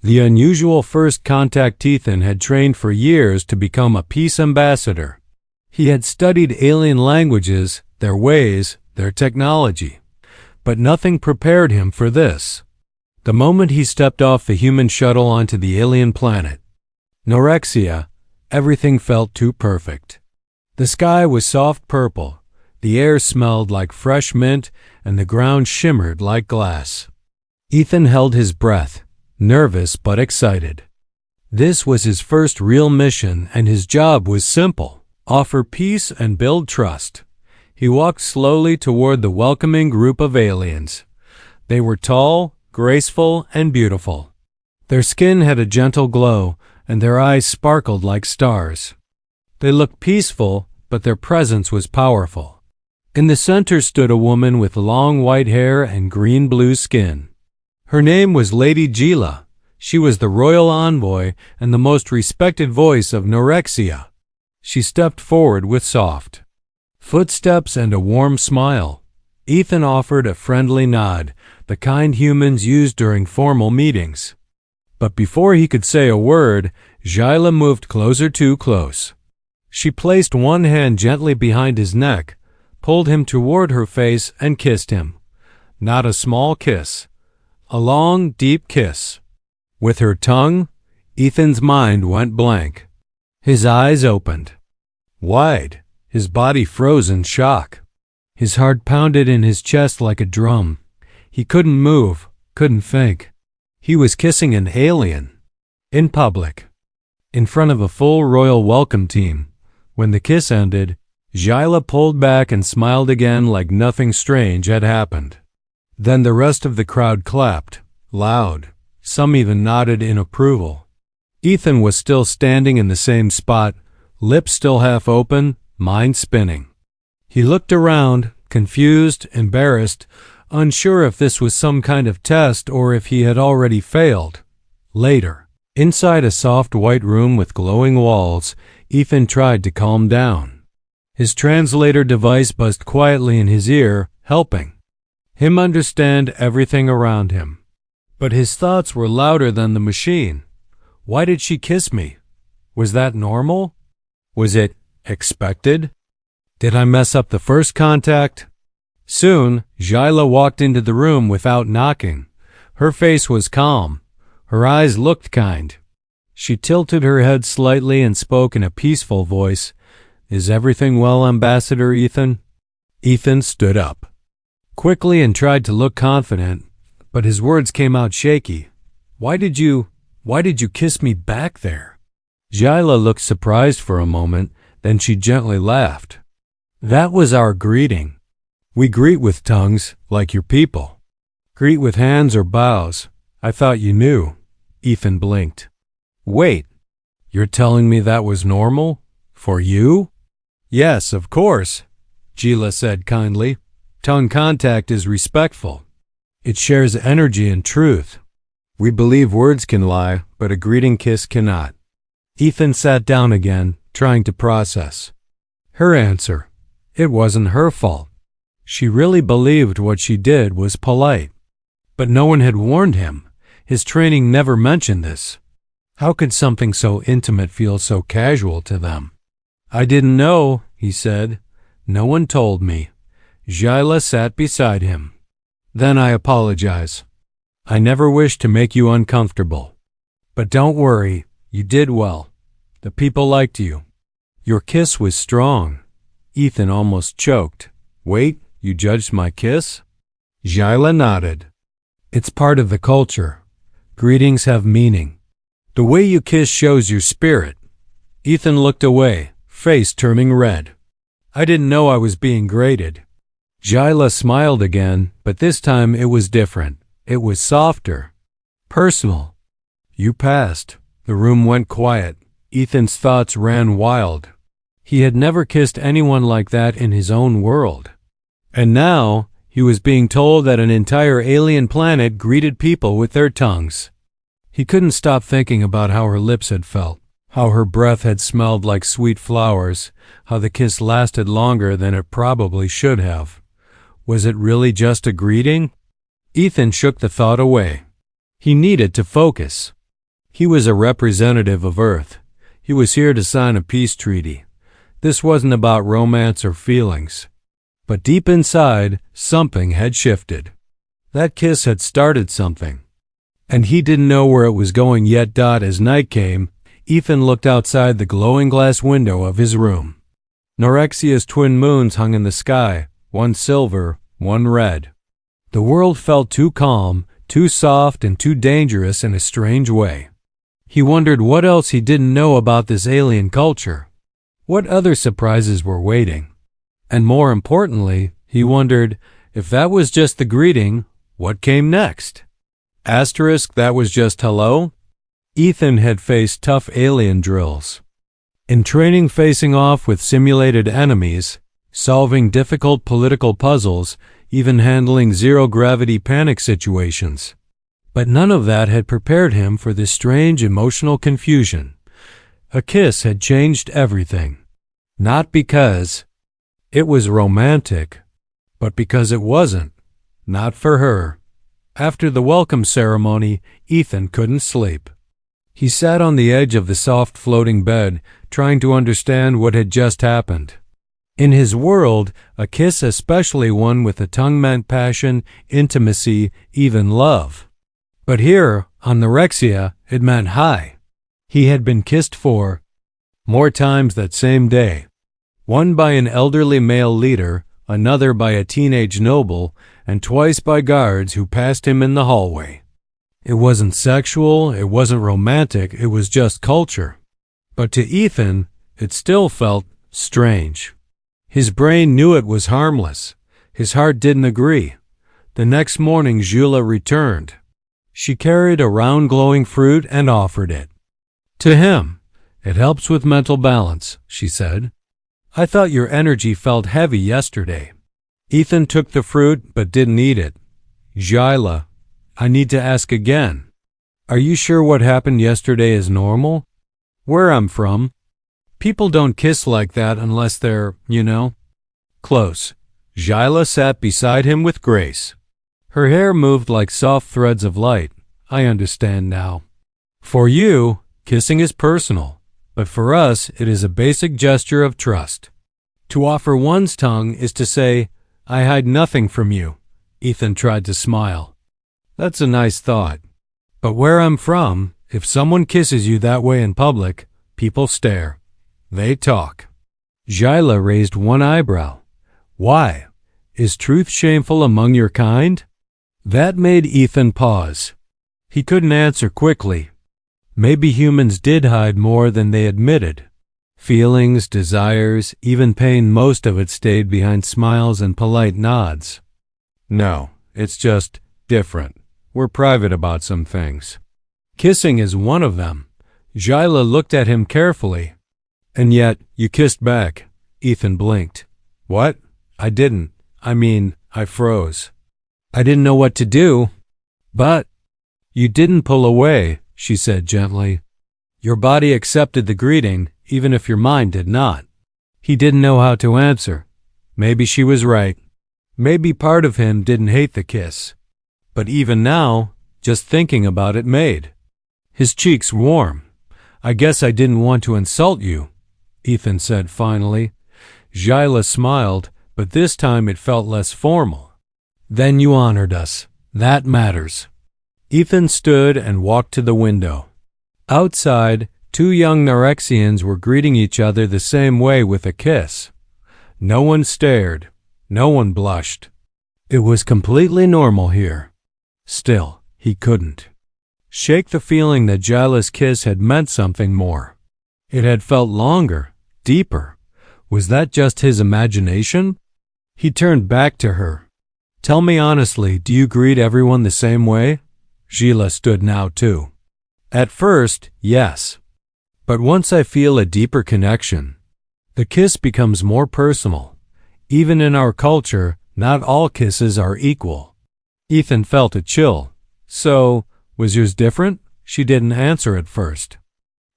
The unusual first contact Ethan had trained for years to become a peace ambassador. He had studied alien languages, their ways, their technology. But nothing prepared him for this. The moment he stepped off the human shuttle onto the alien planet, Norexia, everything felt too perfect. The sky was soft purple, the air smelled like fresh mint, and the ground shimmered like glass. Ethan held his breath, nervous but excited. This was his first real mission, and his job was simple: offer peace and build trust. He walked slowly toward the welcoming group of aliens. They were tall, graceful, and beautiful. Their skin had a gentle glow, and their eyes sparkled like stars. They looked peaceful, but their presence was powerful. In the center stood a woman with long white hair and green-blue skin. Her name was Lady Gila. She was the royal envoy and the most respected voice of Norexia. She stepped forward with soft footsteps and a warm smile. Ethan offered a friendly nod, the kind humans used during formal meetings. But before he could say a word, Gila moved too close. She placed one hand gently behind his neck, pulled him toward her face, and kissed him. Not a small kiss. A long, deep kiss. With her tongue, Ethan's mind went blank. His eyes opened wide. His body froze in shock. His heart pounded in his chest like a drum. He couldn't move, couldn't think. He was kissing an alien. In public. In front of a full royal welcome team. When the kiss ended, Gila pulled back and smiled again like nothing strange had happened. Then the rest of the crowd clapped, loud. Some even nodded in approval. Ethan was still standing in the same spot, lips still half open, mind spinning. He looked around, confused, embarrassed, unsure if this was some kind of test or if he had already failed. Later, inside a soft white room with glowing walls, Ethan tried to calm down. His translator device buzzed quietly in his ear, helping him understand everything around him. But his thoughts were louder than the machine. Why did she kiss me? Was that normal? Was it expected? Did I mess up the first contact? Soon, Gila walked into the room without knocking. Her face was calm. Her eyes looked kind. She tilted her head slightly and spoke in a peaceful voice. "Is everything well, Ambassador Ethan?" Ethan stood up quickly and tried to look confident, but his words came out shaky. Why did you kiss me back there?" Gila looked surprised for a moment, then she gently laughed. "That was our greeting. We greet with tongues, like your people. Greet with hands or bows. I thought you knew." Ethan blinked. "Wait, you're telling me that was normal? For you?" "Yes, of course," Gila said kindly. "Tongue contact is respectful. It shares energy and truth. We believe words can lie, but a greeting kiss cannot." Ethan sat down again, trying to process. Her answer. It wasn't her fault. She really believed what she did was polite. But no one had warned him. His training never mentioned this. How could something so intimate feel so casual to them? "I didn't know," he said. "No one told me." Gila sat beside him. "Then I apologize. I never wished to make you uncomfortable. But don't worry, you did well. The people liked you. Your kiss was strong." Ethan almost choked. "Wait, you judged my kiss?" Gila nodded. "It's part of the culture. Greetings have meaning. The way you kiss shows your spirit." Ethan looked away, face turning red. "I didn't know I was being graded." Gila smiled again, but this time it was different. It was softer. Personal. "You passed." The room went quiet. Ethan's thoughts ran wild. He had never kissed anyone like that in his own world. And now, he was being told that an entire alien planet greeted people with their tongues. He couldn't stop thinking about how her lips had felt, how her breath had smelled like sweet flowers, how the kiss lasted longer than it probably should have. Was it really just a greeting? Ethan shook the thought away. He needed to focus. He was a representative of Earth. He was here to sign a peace treaty. This wasn't about romance or feelings. But deep inside, something had shifted. That kiss had started something. And he didn't know where it was going yet. As night came, Ethan looked outside the glowing glass window of his room. Norexia's twin moons hung in the sky, one silver, one red. The world felt too calm, too soft, and too dangerous in a strange way. He wondered what else he didn't know about this alien culture. What other surprises were waiting? And more importantly, he wondered, if that was just the greeting, what came next? That was just hello? Ethan had faced tough alien drills. In training, facing off with simulated enemies, solving difficult political puzzles, even handling zero-gravity panic situations. But none of that had prepared him for this strange emotional confusion. A kiss had changed everything. Not because it was romantic, but because it wasn't. Not for her. After the welcome ceremony, Ethan couldn't sleep. He sat on the edge of the soft floating bed, trying to understand what had just happened. In his world, a kiss, especially one with a tongue, meant passion, intimacy, even love. But here, on Norexia, it meant hi. He had been kissed more times that same day. One by an elderly male leader, another by a teenage noble, and twice by guards who passed him in the hallway. It wasn't sexual, it wasn't romantic, it was just culture. But to Ethan, it still felt strange. His brain knew it was harmless. His heart didn't agree. The next morning, Jula returned. She carried a round glowing fruit and offered it to him. It helps with mental balance, she said. I thought your energy felt heavy yesterday. Ethan took the fruit but didn't eat it. Jula, I need to ask again. Are you sure what happened yesterday is normal? Where I'm from, people don't kiss like that unless they're, close. Jula sat beside him with grace. Her hair moved like soft threads of light. I understand now. For you, kissing is personal, but for us, it is a basic gesture of trust. To offer one's tongue is to say, I hide nothing from you. Ethan tried to smile. That's a nice thought. But where I'm from, if someone kisses you that way in public, people stare. They talk. Jula raised one eyebrow. Why? Is truth shameful among your kind? That made Ethan pause. He couldn't answer quickly. Maybe humans did hide more than they admitted. Feelings, desires, even pain, most of it stayed behind smiles and polite nods. No, it's just different. We're private about some things. Kissing is one of them. Jula looked at him carefully. And yet, you kissed back. Ethan blinked. What? I didn't. I froze. I didn't know what to do. But you didn't pull away, she said gently. Your body accepted the greeting, even if your mind did not. He didn't know how to answer. Maybe she was right. Maybe part of him didn't hate the kiss. But even now, just thinking about it made his cheeks warm. I guess I didn't want to insult you, Ethan said finally. Jula smiled, but this time it felt less formal. Then you honored us. That matters. Ethan stood and walked to the window. Outside, two young Norexians were greeting each other the same way with a kiss. No one stared. No one blushed. It was completely normal here. Still, he couldn't shake the feeling that Jula's kiss had meant something more. It had felt longer, deeper. Was that just his imagination? He turned back to her. Tell me honestly, do you greet everyone the same way? Jula stood now too. At first, yes. But once I feel a deeper connection, the kiss becomes more personal. Even in our culture, not all kisses are equal. Ethan felt a chill. So, was yours different? She didn't answer at first.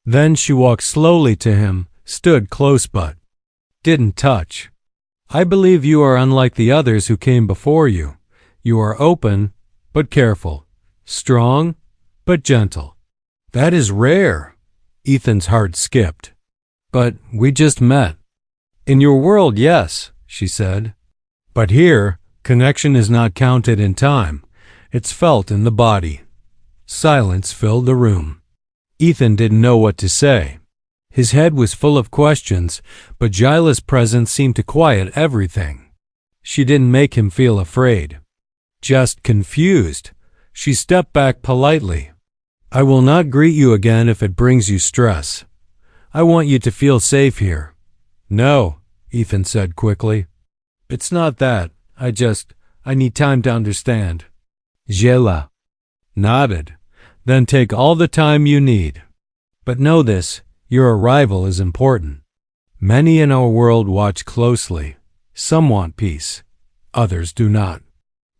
Then she walked slowly to him, stood close but didn't touch. I believe you are unlike the others who came before you. You are open, but careful. Strong, but gentle. That is rare. Ethan's heart skipped. But we just met. In your world, yes, she said. But here, connection is not counted in time. It's felt in the body. Silence filled the room. Ethan didn't know what to say. His head was full of questions, but Jyla's presence seemed to quiet everything. She didn't make him feel afraid. Just confused. She stepped back politely. I will not greet you again if it brings you stress. I want you to feel safe here. No, Ethan said quickly. It's not that. I need time to understand. Jyla nodded. Then take all the time you need. But know this, your arrival is important. Many in our world watch closely. Some want peace. Others do not.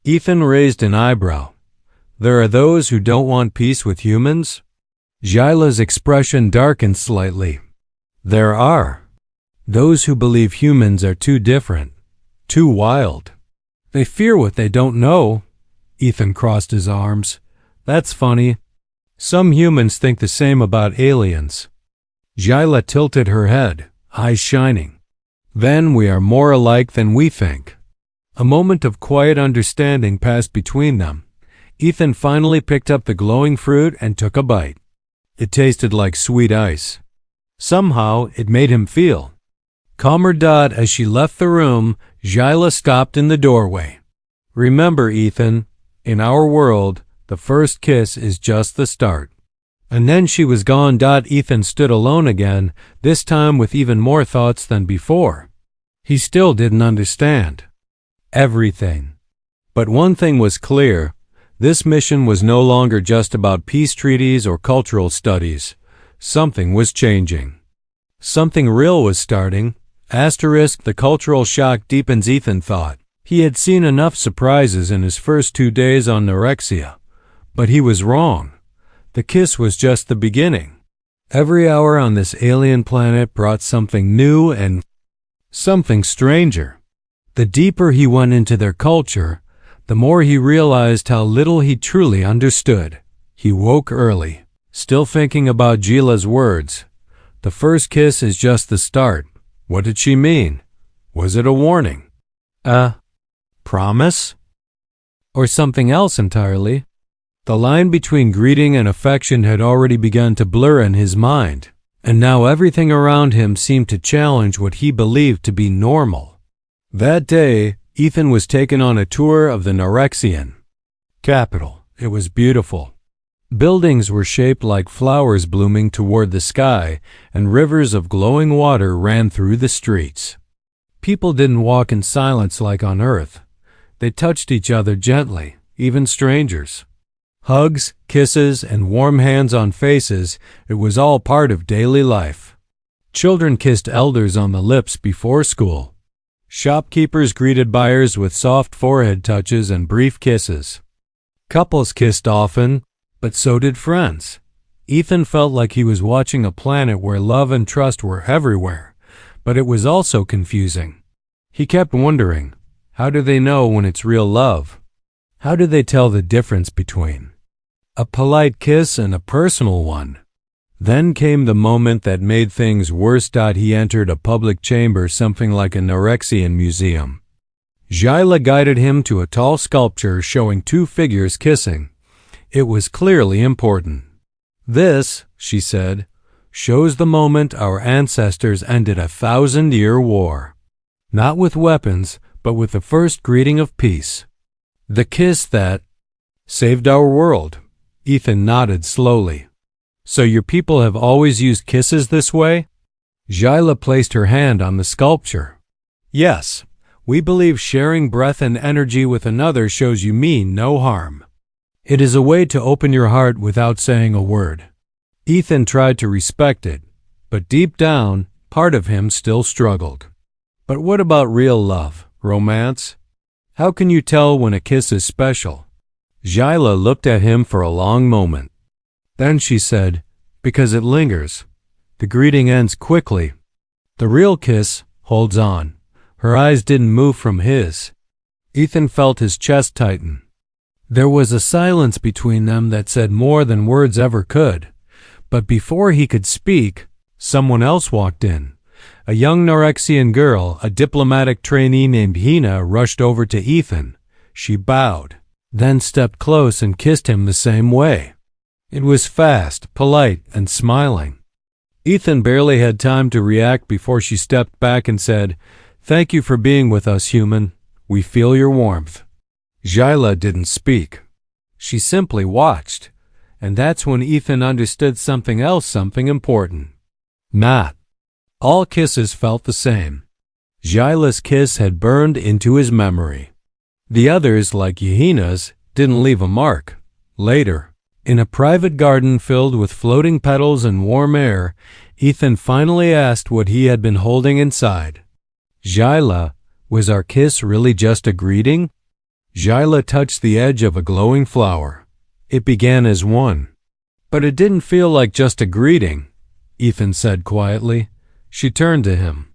Ethan raised an eyebrow. There are those who don't want peace with humans? Jyla's expression darkened slightly. There are. Those who believe humans are too different, too wild. They fear what they don't know. Ethan crossed his arms. That's funny. Some humans think the same about aliens. Jyla tilted her head, eyes shining. Then we are more alike than we think. A moment of quiet understanding passed between them. Ethan finally picked up the glowing fruit and took a bite. It tasted like sweet ice. Somehow, it made him feel calmer. As she left the room, Jyla stopped in the doorway. Remember, Ethan, in our world, the first kiss is just the start. And then she was gone. Ethan stood alone again, this time with even more thoughts than before. He still didn't understand everything. But one thing was clear. This mission was no longer just about peace treaties or cultural studies. Something was changing. Something real was starting. The cultural shock deepens, Ethan thought. He had seen enough surprises in his first 2 days on Neurexia. But he was wrong. The kiss was just the beginning. Every hour on this alien planet brought something new and something stranger. The deeper he went into their culture, the more he realized how little he truly understood. He woke early, still thinking about Jyla's words. The first kiss is just the start. What did she mean? Was it a warning? A promise? Or something else entirely? The line between greeting and affection had already begun to blur in his mind, and now everything around him seemed to challenge what he believed to be normal. That day, Ethan was taken on a tour of the Neurexian capital. It was beautiful. Buildings were shaped like flowers blooming toward the sky, and rivers of glowing water ran through the streets. People didn't walk in silence like on Earth. They touched each other gently, even strangers. Hugs, kisses, and warm hands on faces, it was all part of daily life. Children kissed elders on the lips before school. Shopkeepers greeted buyers with soft forehead touches and brief kisses. Couples kissed often, but so did friends. Ethan felt like he was watching a planet where love and trust were everywhere, but it was also confusing. He kept wondering, how do they know when it's real love? How do they tell the difference between a polite kiss and a personal one? Then came the moment that made things worse. He entered a public chamber, something like a Neurexian museum. Jyla guided him to a tall sculpture showing 2 figures kissing. It was clearly important. This, she said, shows the moment our ancestors ended a 1,000-year war. Not with weapons, but with the first greeting of peace. The kiss that saved our world. Ethan nodded slowly. So your people have always used kisses this way? Jyla placed her hand on the sculpture. Yes, we believe sharing breath and energy with another shows you mean no harm. It is a way to open your heart without saying a word. Ethan tried to respect it, but deep down, part of him still struggled. But what about real love, romance? How can you tell when a kiss is special? Jyla looked at him for a long moment. Then she said, because it lingers. The greeting ends quickly. The real kiss holds on. Her eyes didn't move from his. Ethan felt his chest tighten. There was a silence between them that said more than words ever could. But before he could speak, someone else walked in. A young Norexian girl, a diplomatic trainee named Hina, rushed over to Ethan. She bowed, then stepped close and kissed him the same way. It was fast, polite, and smiling. Ethan barely had time to react before she stepped back and said, "Thank you for being with us, human. We feel your warmth." Jayla didn't speak. She simply watched, and that's when Ethan understood something else, something important. Not all kisses felt the same. Jayla's kiss had burned into his memory. The others, like Yehina's, didn't leave a mark. Later, in a private garden filled with floating petals and warm air, Ethan finally asked what he had been holding inside. "Jayla, was our kiss really just a greeting?" Jayla touched the edge of a glowing flower. It began as one. "But it didn't feel like just a greeting," Ethan said quietly. She turned to him.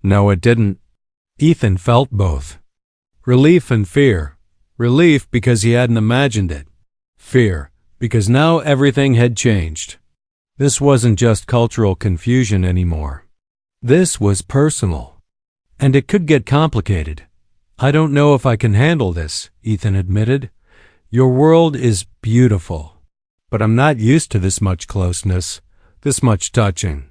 "No, it didn't." Ethan felt both. Relief and fear. Relief because he hadn't imagined it. Fear because now everything had changed. This wasn't just cultural confusion anymore. This was personal. And it could get complicated. "I don't know if I can handle this," Ethan admitted. "Your world is beautiful, but I'm not used to this much closeness, this much touching.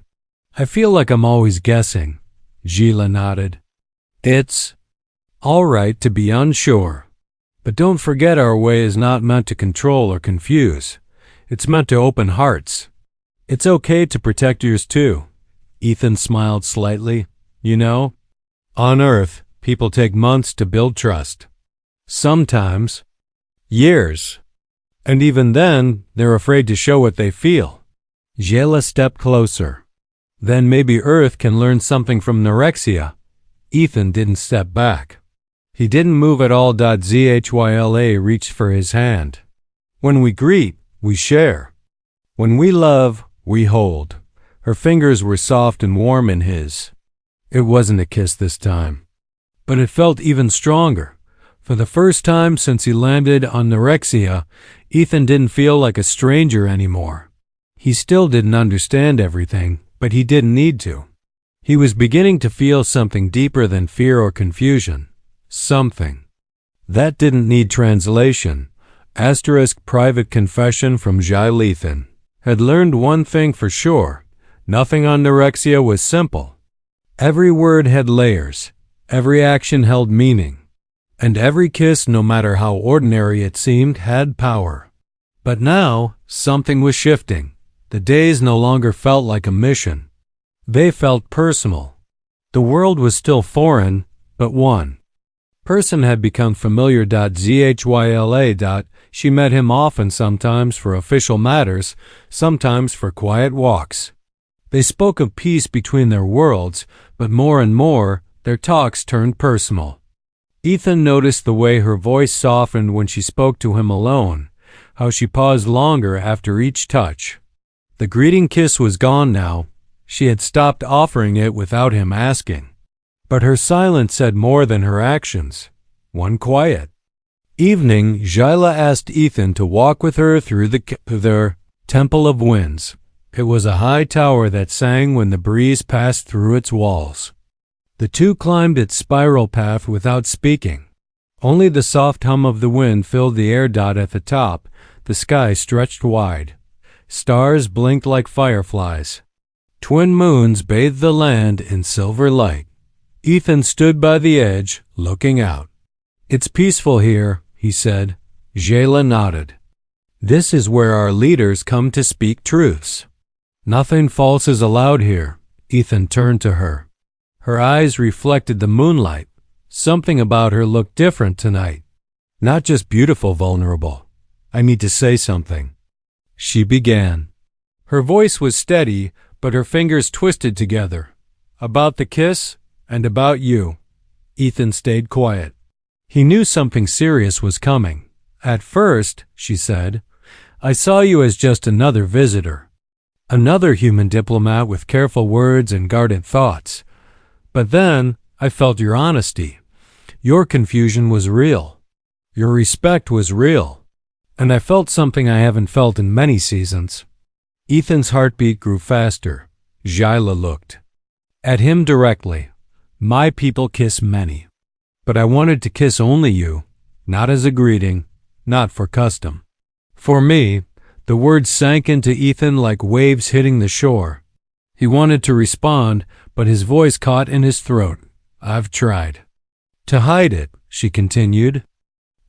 I feel like I'm always guessing." Jayla nodded. "It's all right to be unsure. But don't forget our way is not meant to control or confuse. It's meant to open hearts. It's okay to protect yours too." Ethan smiled slightly. "You know, on Earth, people take months to build trust. Sometimes years. And even then, they're afraid to show what they feel." Jayla stepped closer. "Then maybe Earth can learn something from Norexia." Ethan didn't step back. He didn't move at all. Zhyla reached for his hand. "When we greet, we share. When we love, we hold." Her fingers were soft and warm in his. It wasn't a kiss this time, but it felt even stronger. For the first time since he landed on Norexia, Ethan didn't feel like a stranger anymore. He still didn't understand everything, but he didn't need to. He was beginning to feel something deeper than fear or confusion. Something that didn't need translation. Private confession from Jayla. Ethan had learned one thing for sure. Nothing on Norexia was simple. Every word had layers. Every action held meaning. And every kiss, no matter how ordinary it seemed, had power. But now, something was shifting. The days no longer felt like a mission. They felt personal. The world was still foreign, but one person had become familiar. Zhyla. She met him often, sometimes for official matters, sometimes for quiet walks. They spoke of peace between their worlds, but more and more, their talks turned personal. Ethan noticed the way her voice softened when she spoke to him alone, how she paused longer after each touch. The greeting kiss was gone now. She had stopped offering it without him asking. But her silence said more than her actions. One quiet evening, Jayla asked Ethan to walk with her through the Temple of Winds. It was a high tower that sang when the breeze passed through its walls. The two climbed its spiral path without speaking. Only the soft hum of the wind filled the air. At the top, the sky stretched wide. Stars blinked like fireflies. Twin moons bathed the land in silver light. Ethan stood by the edge, looking out. "It's peaceful here," he said. Jayla nodded. "This is where our leaders come to speak truths. Nothing false is allowed here." Ethan turned to her. Her eyes reflected the moonlight. Something about her looked different tonight. Not just beautiful, vulnerable. "I need to say something," she began. Her voice was steady, but her fingers twisted together. "About the kiss and about you." Ethan stayed quiet. He knew something serious was coming. "At first," she said, "I saw you as just another visitor. Another human diplomat with careful words and guarded thoughts. But then I felt your honesty. Your confusion was real. Your respect was real. And I felt something I haven't felt in many seasons." Ethan's heartbeat grew faster. Zyla looked at him directly. My people kiss many, but I wanted to kiss only you, not as a greeting, not for custom. For me, the words sank into Ethan like waves hitting the shore. He wanted to respond, but his voice caught in his throat. I've tried to hide it, she continued,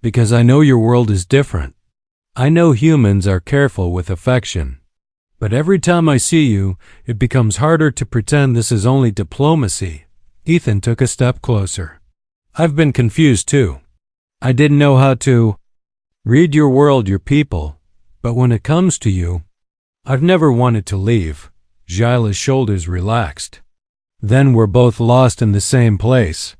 because I know your world is different. I know humans are careful with affection. But every time I see you, it becomes harder to pretend this is only diplomacy. Ethan took a step closer. I've been confused too. I didn't know how to read your world, your people, but when it comes to you, I've never wanted to leave. Zyla's shoulders relaxed. Then we're both lost in the same place.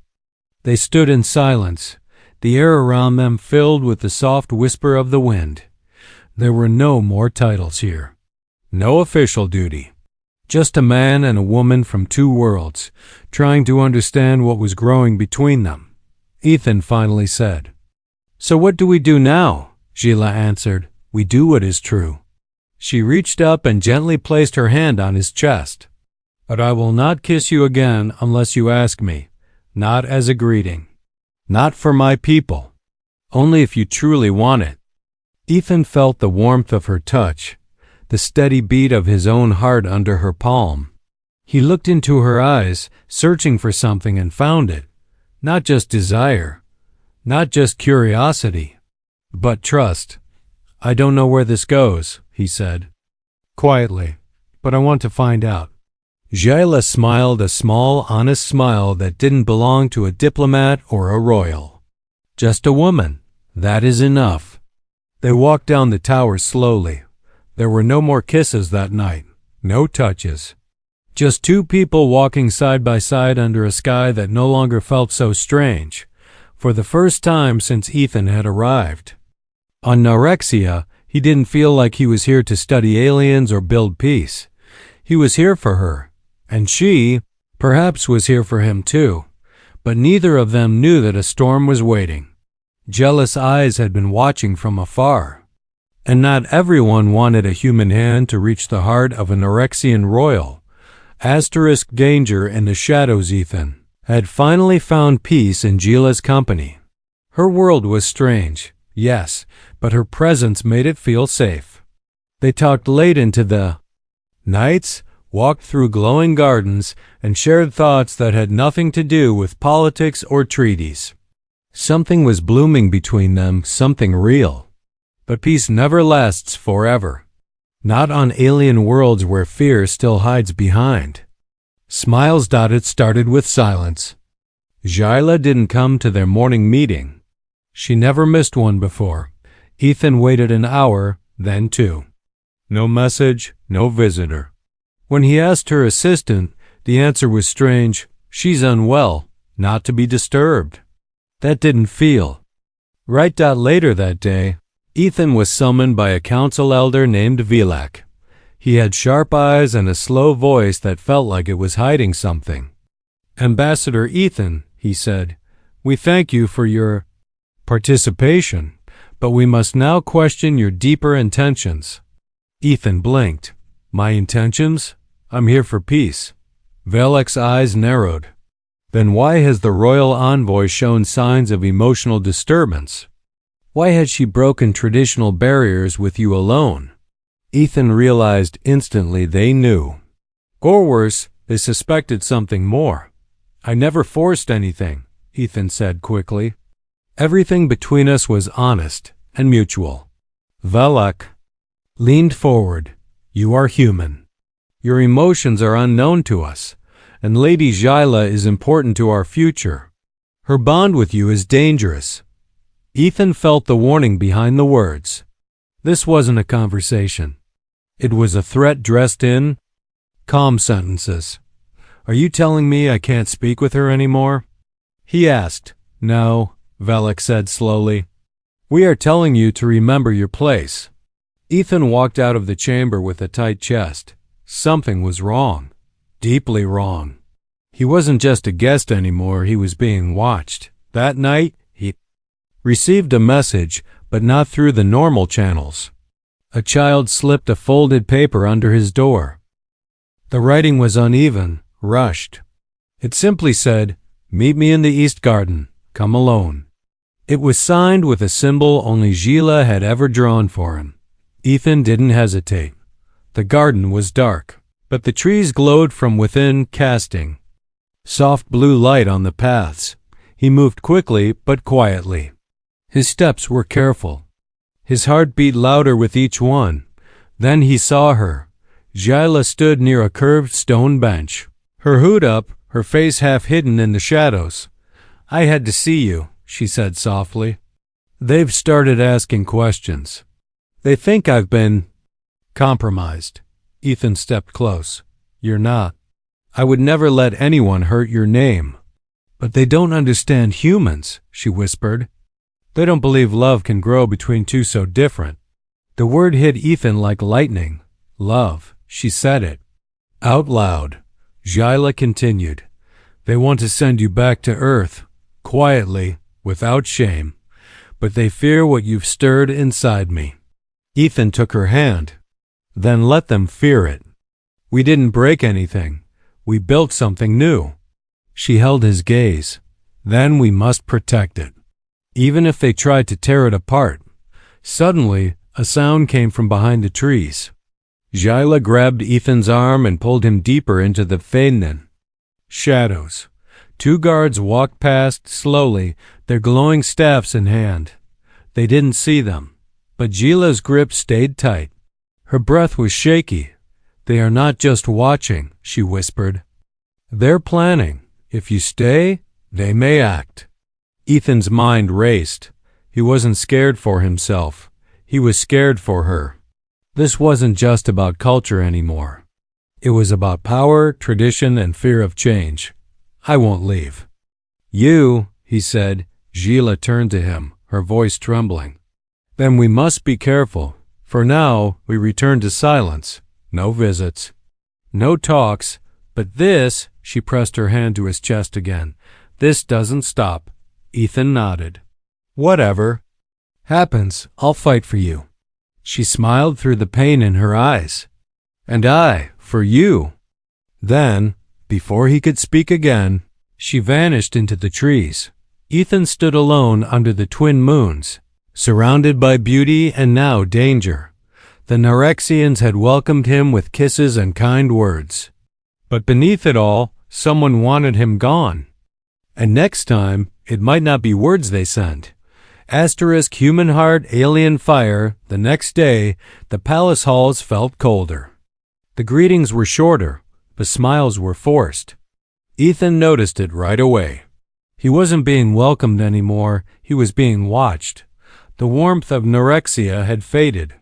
They stood in silence, the air around them filled with the soft whisper of the wind. There were no more titles here. No official duty. Just a man and a woman from two worlds, trying to understand what was growing between them. Ethan finally said, So what do we do now? Zyla answered, We do what is true. She reached up and gently placed her hand on his chest. But I will not kiss you again unless you ask me, not as a greeting. Not for my people. Only if you truly want it. Ethan felt the warmth of her touch, the steady beat of his own heart under her palm. He looked into her eyes, searching for something, and found it. Not just desire, not just curiosity, but trust. I don't know where this goes, he said, quietly, but I want to find out. Zyla smiled a small, honest smile that didn't belong to a diplomat or a royal. Just a woman. That is enough. They walked down the tower slowly. There were no more kisses that night, no touches. Just two people walking side by side under a sky that no longer felt so strange, for the first time since Ethan had arrived. On Naurexia, he didn't feel like he was here to study aliens or build peace. He was here for her, and she, perhaps, was here for him too, but neither of them knew that a storm was waiting. Jealous eyes had been watching from afar, and not everyone wanted a human hand to reach the heart of an Naurexian royal. Asterisk danger in the shadows. Ethan had finally found peace in Zyla's company. Her world was strange, yes, but her presence made it feel safe. They talked late into the nights, walked through glowing gardens, and shared thoughts that had nothing to do with politics or treaties. Something was blooming between them, something real. But peace never lasts forever. Not on alien worlds where fear still hides behind. Smiles started with silence. Zyla didn't come to their morning meeting. She never missed one before. Ethan waited an hour, then two. No message, no visitor. When he asked her assistant, the answer was strange. She's unwell, not to be disturbed. That didn't feel right. Later that day, Ethan was summoned by a council elder named Vilak. He had sharp eyes and a slow voice that felt like it was hiding something. Ambassador Ethan, he said, we thank you for your participation, but we must now question your deeper intentions. Ethan blinked. My intentions? I'm here for peace. Vilak's eyes narrowed. Then why has the royal envoy shown signs of emotional disturbance? Why had she broken traditional barriers with you alone? Ethan realized instantly they knew. Or worse, they suspected something more. I never forced anything, Ethan said quickly. Everything between us was honest and mutual. Vilak leaned forward. You are human. Your emotions are unknown to us, and Lady Zyla is important to our future. Her bond with you is dangerous. Ethan felt the warning behind the words. This wasn't a conversation. It was a threat dressed in calm sentences. Are you telling me I can't speak with her anymore? He asked. No, Vilak said slowly. We are telling you to remember your place. Ethan walked out of the chamber with a tight chest. Something was wrong. Deeply wrong. He wasn't just a guest anymore, he was being watched. That night, he received a message, but not through the normal channels. A child slipped a folded paper under his door. The writing was uneven, rushed. It simply said, "Meet me in the East Garden. Come alone." It was signed with a symbol only Gila had ever drawn for him. Ethan didn't hesitate. The garden was dark, but the trees glowed from within, casting soft blue light on the paths. He moved quickly but quietly. His steps were careful. His heart beat louder with each one. Then he saw her. Gila stood near a curved stone bench, her hood up, her face half hidden in the shadows. "I had to see you," she said softly. "They've started asking questions. They think I've been compromised." Ethan stepped close. "You're not. I would never let anyone hurt your name." "But they don't understand humans," she whispered. "They don't believe love can grow between two so different." The word hit Ethan like lightning. "Love." She said it out loud. Gila continued. "They want to send you back to Earth, quietly, without shame, but they fear what you've stirred inside me." Ethan took her hand. "Then let them fear it. We didn't break anything. We built something new." She held his gaze. "Then we must protect it, even if they tried to tear it apart." Suddenly, a sound came from behind the trees. Gila grabbed Ethan's arm and pulled him deeper into the Feynen. Shadows. 2 guards walked past slowly, their glowing staffs in hand. They didn't see them, but Gila's grip stayed tight. Her breath was shaky. "They are not just watching," she whispered. "They're planning. If you stay, they may act." Ethan's mind raced. He wasn't scared for himself. He was scared for her. This wasn't just about culture anymore. It was about power, tradition, and fear of change. "I won't leave." "You," he said. Gila turned to him, her voice trembling. "Then we must be careful. For now, we return to silence. No visits. No talks. But this," she pressed her hand to his chest again, "this doesn't stop." Ethan nodded. "Whatever happens, I'll fight for you." She smiled through the pain in her eyes. "And I, for you." Then, before he could speak again, she vanished into the trees. Ethan stood alone under the twin moons, surrounded by beauty and now danger. The Norexians had welcomed him with kisses and kind words. But beneath it all, someone wanted him gone. And next time, it might not be words they sent. Asterisk human heart, alien fire. The next day, the palace halls felt colder. The greetings were shorter. The smiles were forced. Ethan noticed it right away. He wasn't being welcomed anymore. He was being watched. The warmth of Norexia had faded.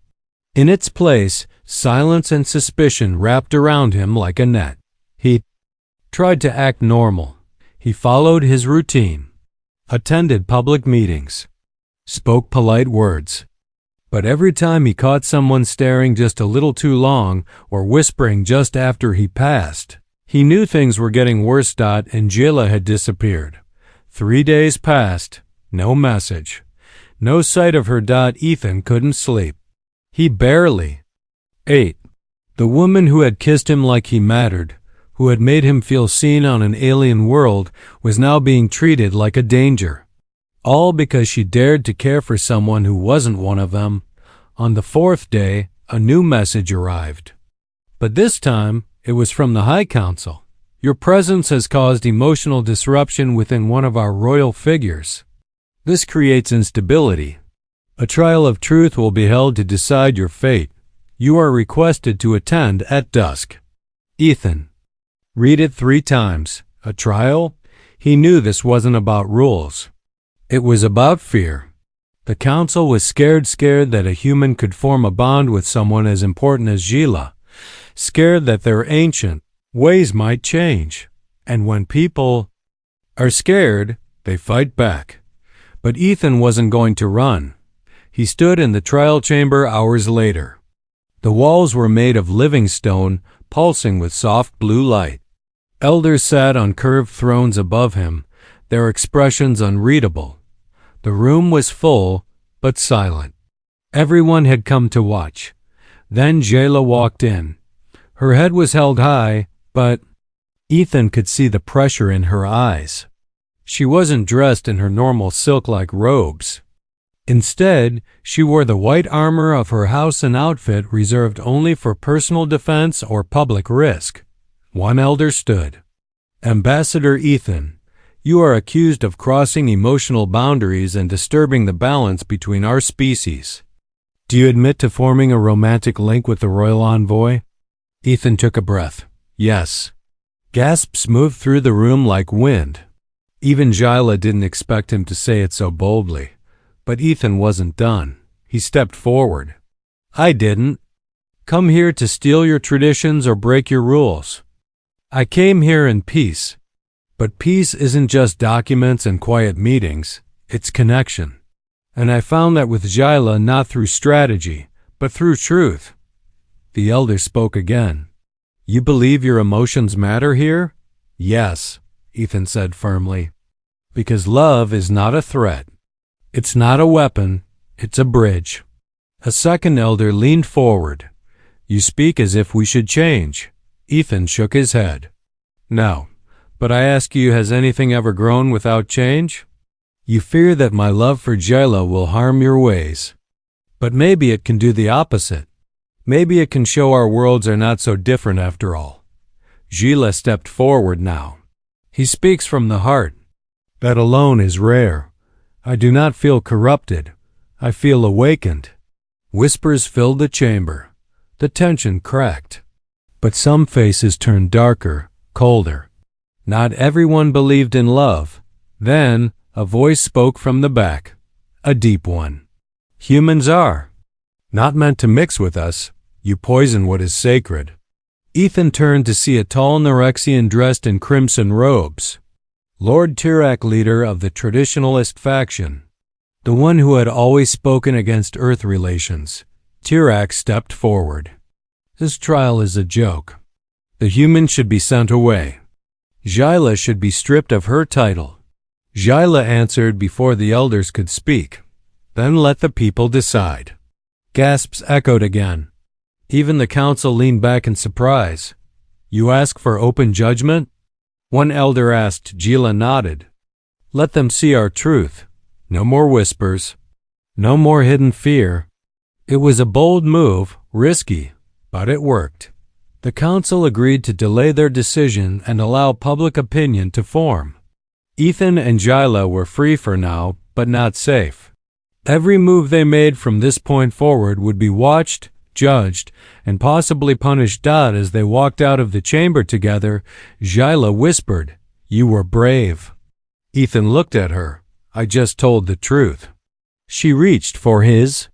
In its place, silence and suspicion wrapped around him like a net. He tried to act normal. He followed his routine, attended public meetings, spoke polite words. But every time he caught someone staring just a little too long or whispering just after he passed, he knew things were getting worse. And Gila had disappeared. 3 days passed, no message, no sight of her. Ethan couldn't sleep. He barely ate. The woman who had kissed him like he mattered, who had made him feel seen on an alien world, was now being treated like a danger. All because she dared to care for someone who wasn't one of them. On the 4th day, a new message arrived. But this time, it was from the High Council. "Your presence has caused emotional disruption within one of our royal figures. This creates instability. A trial of truth will be held to decide your fate. You are requested to attend at dusk." Ethan. Read it 3 times. A trial? He knew this wasn't about rules. It was about fear. The council was scared that a human could form a bond with someone as important as Gila. Scared that their ancient ways might change. And when people are scared, they fight back. But Ethan wasn't going to run. He stood in the trial chamber hours later. The walls were made of living stone, pulsing with soft blue light. Elders sat on curved thrones above him, their expressions unreadable. The room was full, but silent. Everyone had come to watch. Then Jayla walked in. Her head was held high, but Ethan could see the pressure in her eyes. She wasn't dressed in her normal silk-like robes. Instead, she wore the white armor of her house, an outfit reserved only for personal defense or public risk. One elder stood. "Ambassador Ethan, you are accused of crossing emotional boundaries and disturbing the balance between our species. Do you admit to forming a romantic link with the royal envoy?" Ethan took a breath. "Yes." Gasps moved through the room like wind. Even Jayla didn't expect him to say it so boldly. But Ethan wasn't done. He stepped forward. "I didn't come here to steal your traditions or break your rules. I came here in peace. But peace isn't just documents and quiet meetings, it's connection. And I found that with Jayla not through strategy, but through truth." The elder spoke again. "You believe your emotions matter here?" "Yes," Ethan said firmly. "Because love is not a threat. It's not a weapon, it's a bridge." A second elder leaned forward. "You speak as if we should change." Ethan shook his head. "No, but I ask you, has anything ever grown without change? You fear that my love for Jayla will harm your ways. But maybe it can do the opposite. Maybe it can show our worlds are not so different after all." Jayla stepped forward now. "He speaks from the heart. That alone is rare. I do not feel corrupted. I feel awakened." Whispers filled the chamber. The tension cracked. But some faces turned darker, colder. Not everyone believed in love. Then a voice spoke from the back, a deep one. "Humans are not meant to mix with us. You poison what is sacred." Ethan turned to see a tall Norexian dressed in crimson robes. Lord Tirak, leader of the traditionalist faction. The one who had always spoken against Earth relations. Tirak stepped forward. "This trial is a joke. The humans should be sent away. Jayla should be stripped of her title." Jayla answered before the elders could speak. "Then let the people decide." Gasps echoed again. Even the council leaned back in surprise. "You ask for open judgment?" One elder asked. Jayla nodded. "Let them see our truth. No more whispers. No more hidden fear." It was a bold move, risky, but it worked. The council agreed to delay their decision and allow public opinion to form. Ethan and Jayla were free for now, but not safe. Every move they made from this point forward would be watched, judged, and possibly punished. As they walked out of the chamber together, Jayla whispered, "You were brave." Ethan looked at her. "I just told the truth." She reached for his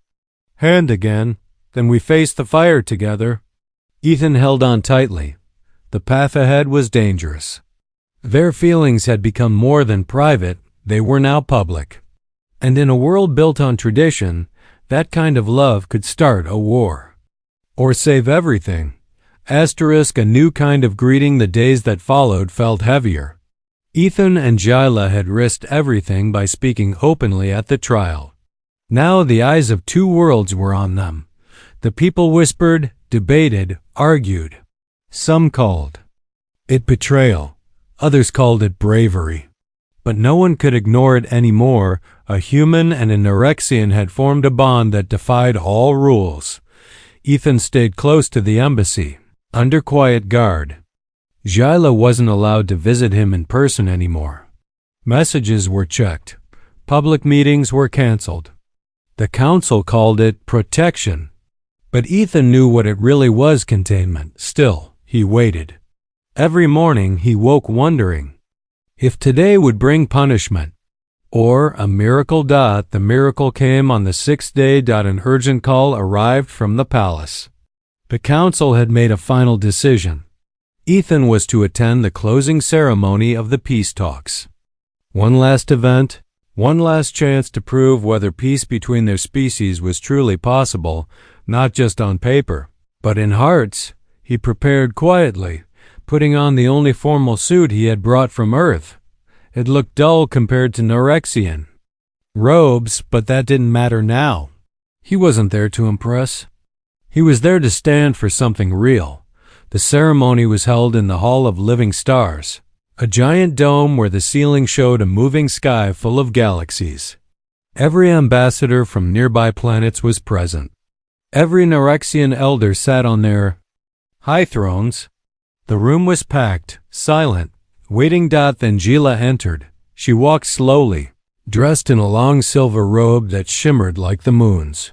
hand again. "Then we faced the fire together." Ethan held on tightly. The path ahead was dangerous. Their feelings had become more than private, they were now public. And in a world built on tradition, that kind of love could start a war. Or save everything. A new kind of greeting. The days that followed felt heavier. Ethan and Jayla had risked everything by speaking openly at the trial. Now the eyes of two worlds were on them. The people whispered, debated, argued. Some called it betrayal. Others called it bravery. But no one could ignore it anymore. A human and a Norexian had formed a bond that defied all rules. Ethan stayed close to the embassy, under quiet guard. Jayla wasn't allowed to visit him in person anymore. Messages were checked. Public meetings were canceled. The council called it protection. But Ethan knew what it really was, containment. Still, he waited. Every morning he woke wondering if today would bring punishment or a miracle. The miracle came on the sixth day. An urgent call arrived from the palace. The council had made a final decision. Ethan was to attend the closing ceremony of the peace talks. One last event, one last chance to prove whether peace between their species was truly possible, not just on paper, but in hearts. He prepared quietly, putting on the only formal suit he had brought from Earth. It looked dull compared to Norexian robes, but that didn't matter now. He wasn't there to impress. He was there to stand for something real. The ceremony was held in the Hall of Living Stars, a giant dome where the ceiling showed a moving sky full of galaxies. Every ambassador from nearby planets was present. Every Nerexian elder sat on their high thrones. The room was packed, silent, waiting. Then Gila entered. She walked slowly, dressed in a long silver robe that shimmered like the moon's.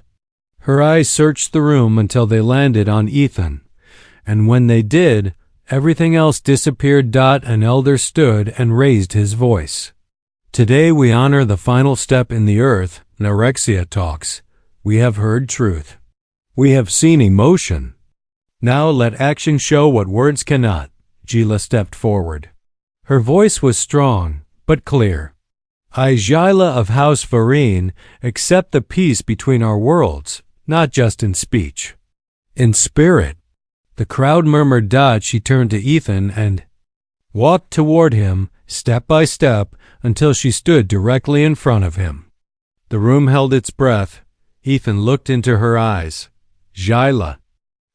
Her eyes searched the room until they landed on Ethan, and when they did, everything else disappeared. An elder stood and raised his voice. Today we honor the final step in the earth, Nerexia talks. We have heard truth. We have seen emotion. Now let action show what words cannot. Gila stepped forward. Her voice was strong, but clear. I, Gila of House Varine, accept the peace between our worlds, not just in speech. In spirit. The crowd murmured. She turned to Ethan and walked toward him, step by step, until she stood directly in front of him. The room held its breath. Ethan looked into her eyes. Gila.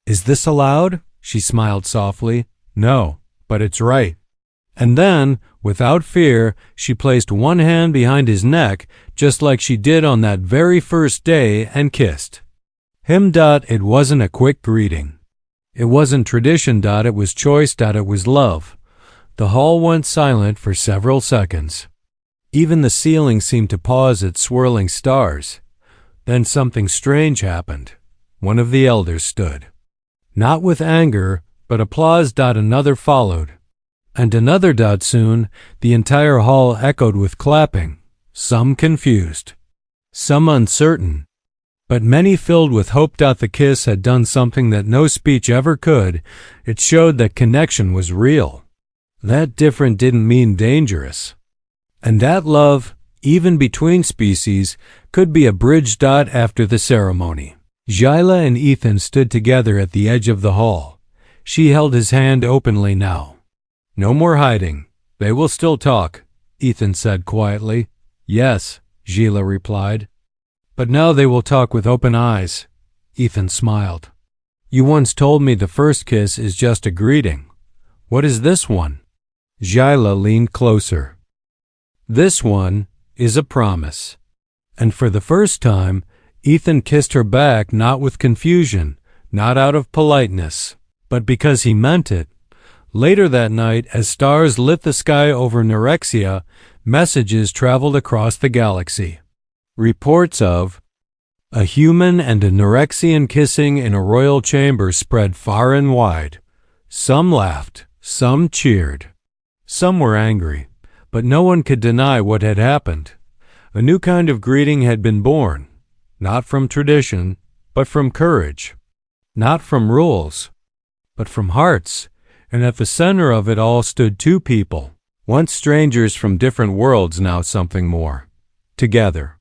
Is this allowed? She smiled softly. No, but it's right. And then, without fear, she placed one hand behind his neck, just like she did on that very first day, and kissed him. It wasn't a quick greeting. It wasn't tradition. It was choice. It was love. The hall went silent for several seconds. Even the ceiling seemed to pause its swirling stars. Then something strange happened. One of the elders stood. Not with anger, but applause. Another followed. And another. Soon, the entire hall echoed with clapping, some confused, some uncertain, but many filled with hope. The kiss had done something that no speech ever could. It showed that connection was real. That different didn't mean dangerous. And that love, even between species, could be a bridge. After the ceremony, Gila and Ethan stood together at the edge of the hall. She held his hand openly now. No more hiding. They will still talk, Ethan said quietly. Yes, Gila replied. But now they will talk with open eyes. Ethan smiled. You once told me the first kiss is just a greeting. What is this one? Gila leaned closer. This one is a promise. And for the first time, Ethan kissed her back, not with confusion, not out of politeness, but because he meant it. Later that night, as stars lit the sky over Nerexia, messages traveled across the galaxy. Reports of a human and a Nerexian kissing in a royal chamber spread far and wide. Some laughed, some cheered. Some were angry, but no one could deny what had happened. A new kind of greeting had been born, not from tradition, but from courage. Not from rules, but from hearts. And at the center of it all stood two people, once strangers from different worlds, now something more. Together.